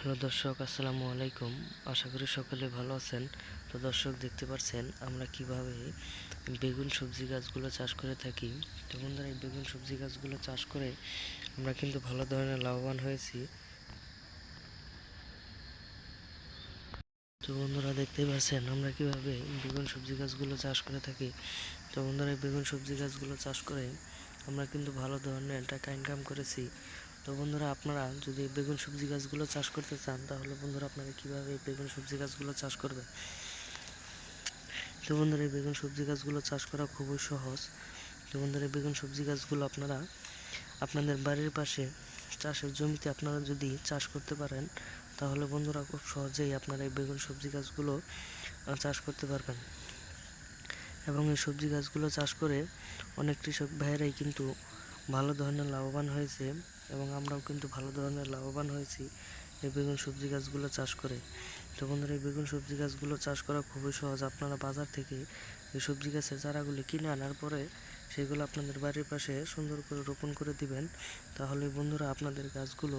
Hello দর্শক, আসসালামু আলাইকুম। আশা করি সকলে ভালো আছেন। তো দর্শক, দেখতে পাচ্ছেন আমরা কিভাবে বেগুন সবজি গাছগুলো চাষ করে থাকি। তো বন্ধুরা, এই বেগুন সবজি গাছগুলো চাষ করে আমরা কিন্তু ভালো ধরনের লাভবান হয়েছি। তো বন্ধুরা, দেখতেই পাচ্ছেন আমরা কিভাবে বেগুন সবজি গাছগুলো চাষ করে থাকি। তো বন্ধুরা, এই বেগুন সবজি গাছগুলো চাষ করে আমরা কিন্তু ভালো ধরনের টাকা ইনকাম করেছি। তো বন্ধুরা, আপনারা যদি বেগুন সবজি গাছগুলো চাষ করতে চান, তাহলে বন্ধুরা আপনারা কিভাবে বেগুন সবজি গাছগুলো চাষ করবেন। তো বন্ধুরা, এই বেগুন সবজি গাছগুলো চাষ করা খুবই সহজ। তো বন্ধুরা, এই বেগুন সবজি গাছগুলো আপনারা আপনাদের বাড়ির পাশে চাষের জমিতে আপনারা যদি চাষ করতে পারেন, তাহলে বন্ধুরা খুব সহজেই আপনারা এই বেগুন সবজি গাছগুলো চাষ করতে পারবেন। এবং এই সবজি গাছগুলো চাষ করে অনেক কৃষক ভাইয়েরাই কিন্তু ভালো ধরনের লাভবান হয়েছে, এবং আমরাও কিন্তু ভালো ধরনের লাভবান হয়েছি এই বেগুন সবজি গাছগুলো চাষ করে। তো বন্ধুরা, এই বেগুন সবজি গাছগুলো চাষ করা খুবই সহজ। আপনারা বাজার থেকে এই সবজি গাছের চারাগুলি কিনে আনার পরে সেগুলো আপনাদের বাড়ির পাশে সুন্দর করে রোপণ করে দিবেন। তাহলে বন্ধুরা, আপনাদের গাছগুলো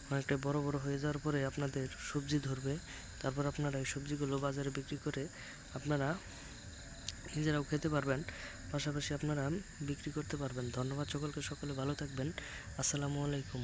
অনেকটা বড় বড় হয়ে যাওয়ার পরে আপনাদের সবজি ধরবে। তারপর আপনারা এই সবজিগুলো বাজারে বিক্রি করে আপনারা নিজেরাও খেতে পারবেন, পাশাপাশি আপনারা বিক্রি করতে পারবেন। ধন্যবাদ সকলকে, সকলে ভালো থাকবেন। আসসালামু আলাইকুম।